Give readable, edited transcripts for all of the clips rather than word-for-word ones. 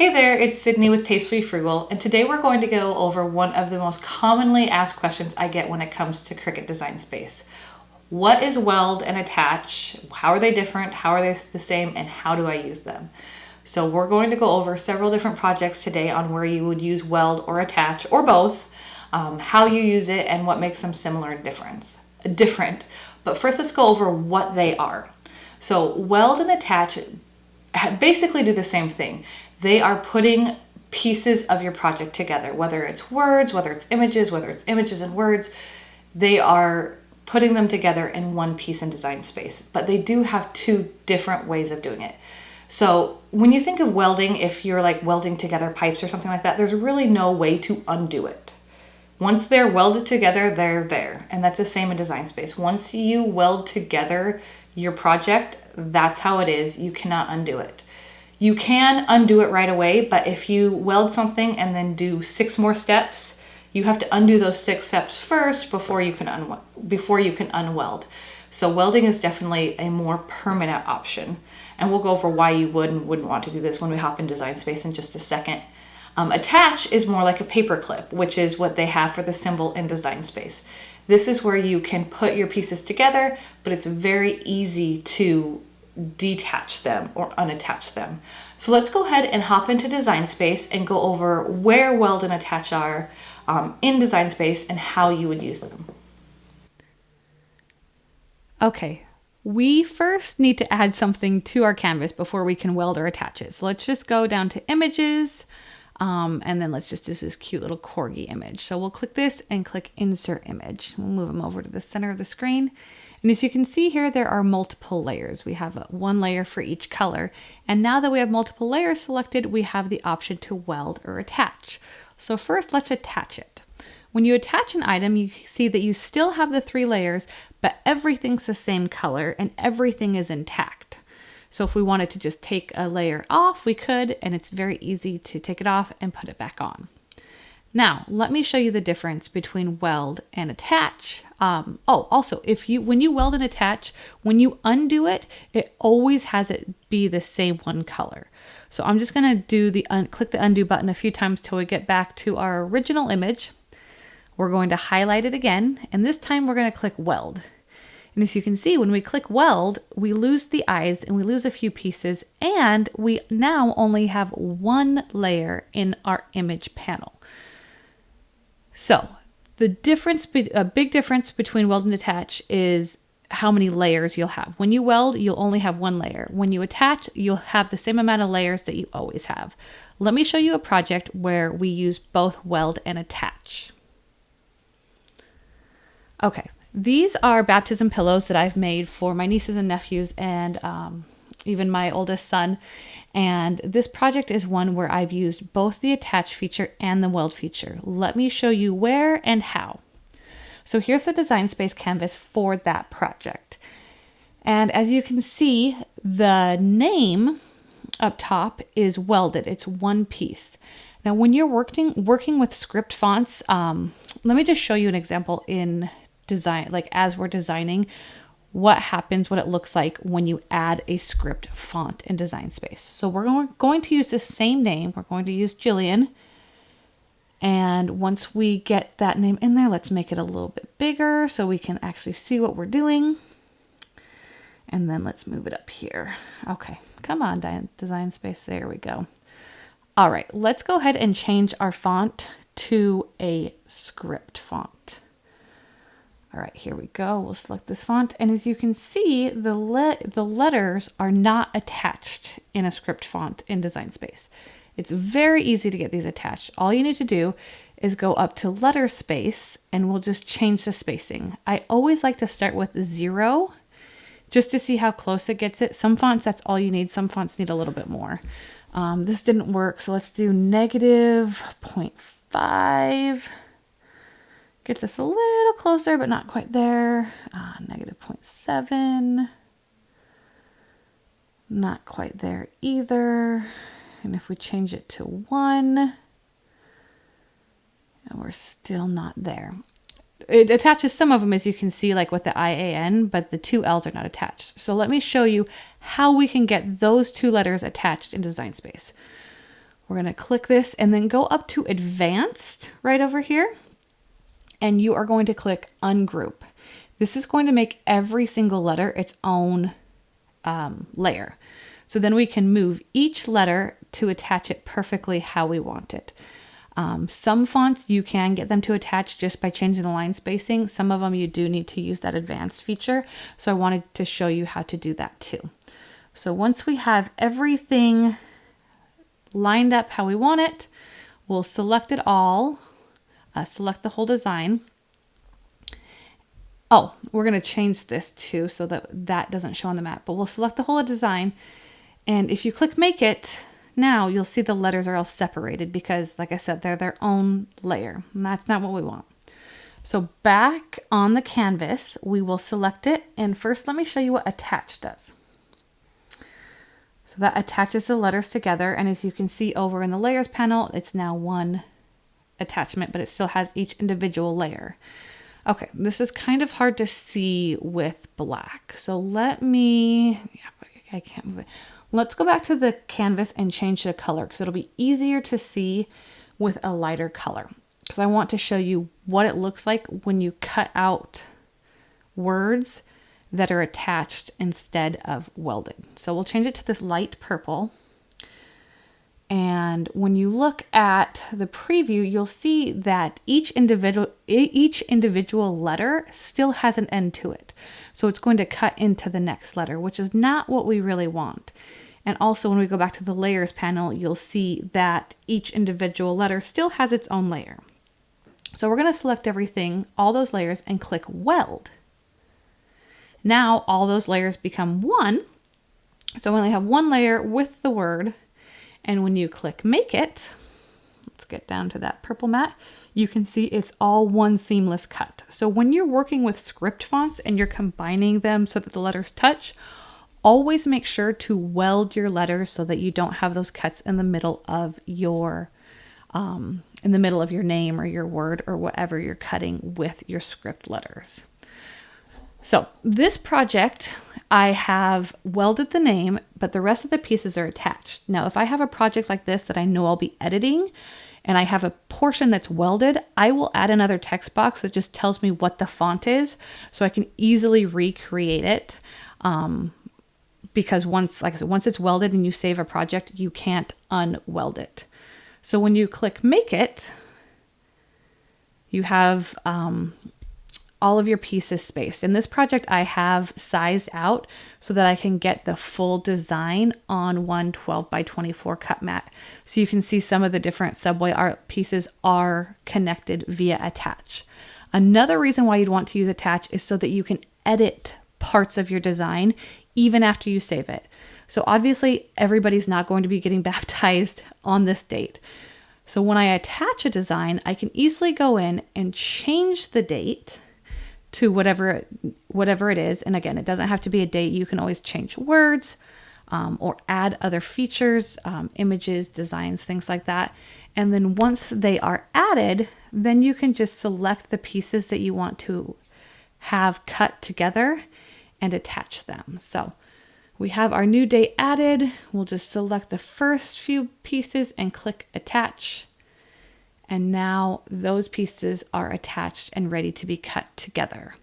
Hey there, it's Sydney with Tastefully Frugal, and today we're going to go over one of the most commonly asked questions I get when it comes to Cricut Design Space. What is weld and attach? How are they different? How are they the same? And how do I use them? So we're going to go over several different projects today on where you would use weld or attach, or both, how you use it, and what makes them similar and different. But first, let's go over what they are. So weld and attach basically do the same thing. They are putting pieces of your project together, whether it's words, whether it's images and words. They are putting them together in one piece in Design Space, but they do have two different ways of doing it. So when you think of welding, if you're like welding together pipes or something like that, there's really no way to undo it. Once they're welded together, they're there. And that's the same in Design Space. Once you weld together your project, that's how it is. You cannot undo it. You can undo it right away, but if you weld something and then do 6 more steps, you have to undo those 6 steps first before you can unweld. So welding is definitely a more permanent option. And we'll go over why you would and wouldn't want to do this when we hop in Design Space in just a second. Attach is more like a paper clip, which is what they have for the symbol in Design Space. This is where you can put your pieces together, but it's very easy to detach them or unattach them. So let's go ahead and hop into Design Space and go over where weld and attach are in Design Space and how you would use them. Okay, we first need to add something to our canvas before we can weld or attach it. So let's just go down to images, and then let's just do this cute little corgi image. So we'll click this and click insert image. We'll move them over to the center of the screen. And as you can see here, there are multiple layers. We have one layer for each color. And now that we have multiple layers selected, we have the option to weld or attach. So first, let's attach it. When you attach an item, you see that you still have the 3 layers, but everything's the same color and everything is intact. So if we wanted to just take a layer off, we could, and it's very easy to take it off and put it back on. Now, let me show you the difference between weld and attach. Also, when you weld and attach, when you undo it, it always has it be the same one color. So I'm just going to do click the undo button a few times till we get back to our original image. We're going to highlight it again, and this time we're going to click weld. And as you can see, when we click weld, we lose the eyes and we lose a few pieces, and we now only have 1 layer in our image panel. So a big difference between weld and attach is how many layers you'll have. When you weld, you'll only have 1 layer. When you attach, you'll have the same amount of layers that you always have. Let me show you a project where we use both weld and attach. Okay, these are baptism pillows that I've made for my nieces and nephews and even my oldest son. And this project is one where I've used both the attach feature and the weld feature. Let me show you where and how. So here's the Design Space canvas for that project. And as you can see, the name up top is welded. It's one piece. Now, when you're working with script fonts, let me just show you an example in design, like as we're designing, what happens, what it looks like when you add a script font in Design Space. So we're going to use the same name. We're going to use Jillian. And once we get that name in there, let's make it a little bit bigger so we can actually see what we're doing. And then let's move it up here. Okay, come on, Design Space. There we go. All right, let's go ahead and change our font to a script font. All right, here we go. We'll select this font. And as you can see, the letters are not attached in a script font in Design Space. It's very easy to get these attached. All you need to do is go up to letter space and we'll just change the spacing. I always like to start with 0 just to see how close it gets it. Some fonts, that's all you need. Some fonts need a little bit more. This didn't work, so let's do -0.5. Gets us a little closer, but not quite there. -0.7. Not quite there either. And if we change it to 1, and we're still not there. It attaches some of them, as you can see, like with the IAN, but the 2 L's are not attached. So let me show you how we can get those 2 letters attached in Design Space. We're going to click this and then go up to advanced right over here. And you are going to click ungroup. This is going to make every single letter its own layer. So then we can move each letter to attach it perfectly how we want it. Some fonts you can get them to attach just by changing the line spacing. Some of them you do need to use that advanced feature. So I wanted to show you how to do that too. So once we have everything lined up how we want it, we'll select it all, select the whole design. Oh, we're going to change this too so that that doesn't show on the map, but we'll select the whole design. And if you click make it, now you'll see the letters are all separated because, like I said, they're their own layer, and that's not what we want. So back on the canvas, we will select it. And first, let me show you what attach does. So that attaches the letters together. And as you can see over in the layers panel, it's now one attachment, but it still has each individual layer. Okay, this is kind of hard to see with black. So let me, I can't move it. Let's go back to the canvas and change the color because it'll be easier to see with a lighter color. Because I want to show you what it looks like when you cut out words that are attached instead of welded. So we'll change it to this light purple. And when you look at the preview, you'll see that each individual letter still has an end to it. So it's going to cut into the next letter, which is not what we really want. And also when we go back to the layers panel, you'll see that each individual letter still has its own layer. So we're going to select everything, all those layers, and click Weld. Now all those layers become one. So we only have one layer with the word. And when you click make it, let's get down to that purple mat, you can see it's all one seamless cut. So when you're working with script fonts and you're combining them so that the letters touch, always make sure to weld your letters so that you don't have those cuts in the middle of your name or your word or whatever you're cutting with your script letters. So this project, I have welded the name, but the rest of the pieces are attached. Now, if I have a project like this that I know I'll be editing and I have a portion that's welded, I will add another text box that just tells me what the font is so I can easily recreate it. Because once it's welded and you save a project, you can't unweld it. So when you click make it, you have all of your pieces spaced. In this project, I have sized out so that I can get the full design on one 12 by 24 cut mat. So you can see some of the different Subway art pieces are connected via attach. Another reason why you'd want to use attach is so that you can edit parts of your design even after you save it. So obviously everybody's not going to be getting baptized on this date. So when I attach a design, I can easily go in and change the date to whatever it is. And again, it doesn't have to be a date. You can always change words or add other features, images, designs, things like that. And then once they are added, then you can just select the pieces that you want to have cut together and attach them. So we have our new date added. We'll just select the first few pieces and click attach. And now those pieces are attached and ready to be cut together.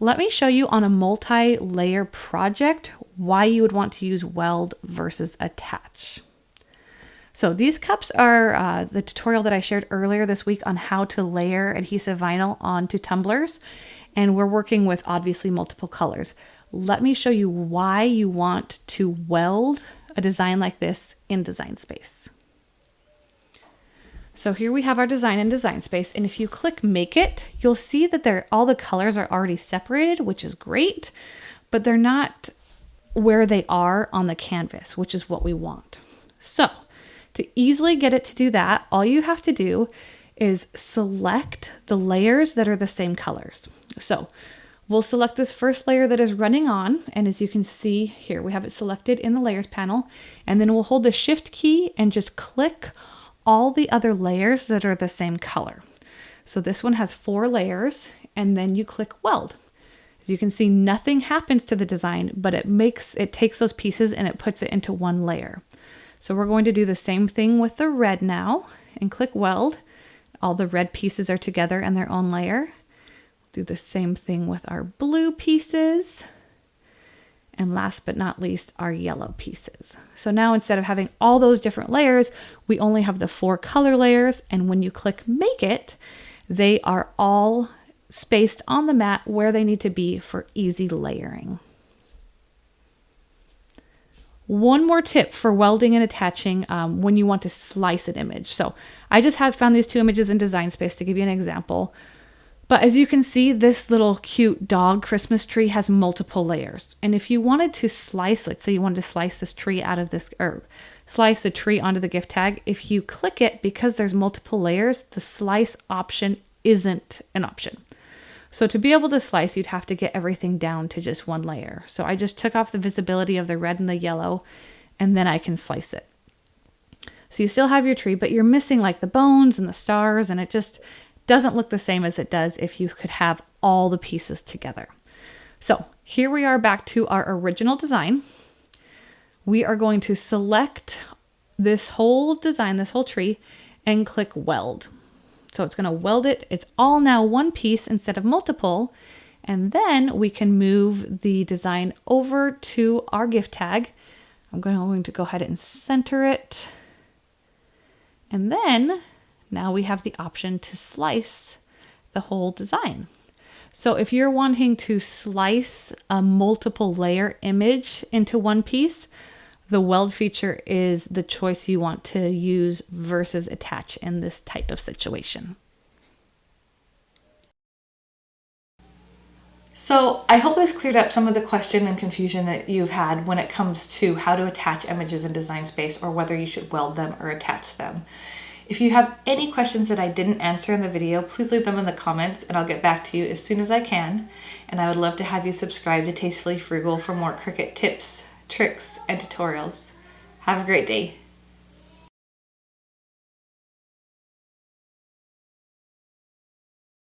Let me show you on a multi-layer project why you would want to use weld versus attach. So these cups are the tutorial that I shared earlier this week on how to layer adhesive vinyl onto tumblers. And we're working with obviously multiple colors. Let me show you why you want to weld a design like this in Design Space. So here we have our design in Design Space, and if you click Make It, you'll see that all the colors are already separated, which is great, but they're not where they are on the canvas, which is what we want. So to easily get it to do that, all you have to do is select the layers that are the same colors. So we'll select this first layer that is running on, and as you can see here, we have it selected in the layers panel, and then we'll hold the Shift key and just click all the other layers that are the same color. So this one has 4 layers, and then you click Weld. As you can see, nothing happens to the design, but it takes those pieces and it puts it into one layer. So we're going to do the same thing with the red now and click Weld. All the red pieces are together in their own layer. Do the same thing with our blue pieces. And last but not least, our yellow pieces. So now instead of having all those different layers, we only have the 4 color layers. And when you click Make It, they are all spaced on the mat where they need to be for easy layering. One more tip for welding and attaching when you want to slice an image. So I just have found these 2 images in Design Space to give you an example. But as you can see, this little cute dog Christmas tree has multiple layers. And if you wanted to slice, let's say you wanted to slice this tree out of this, or slice a tree onto the gift tag, if you click it, because there's multiple layers, the slice option isn't an option. So to be able to slice, you'd have to get everything down to just 1 layer. So I just took off the visibility of the red and the yellow, and then I can slice it. So you still have your tree, but you're missing like the bones and the stars, and it just doesn't look the same as it does if you could have all the pieces together. So here we are back to our original design. We are going to select this whole design, this whole tree, and click Weld. So it's going to weld it. It's all now 1 piece instead of multiple. And then we can move the design over to our gift tag. I'm going to go ahead and center it. And then now we have the option to slice the whole design. So if you're wanting to slice a multiple layer image into 1 piece, the weld feature is the choice you want to use versus attach in this type of situation. So I hope this cleared up some of the question and confusion that you've had when it comes to how to attach images in Design Space, or whether you should weld them or attach them. If you have any questions that I didn't answer in the video, please leave them in the comments and I'll get back to you as soon as I can. And I would love to have you subscribe to Tastefully Frugal for more Cricut tips, tricks, and tutorials. Have a great day.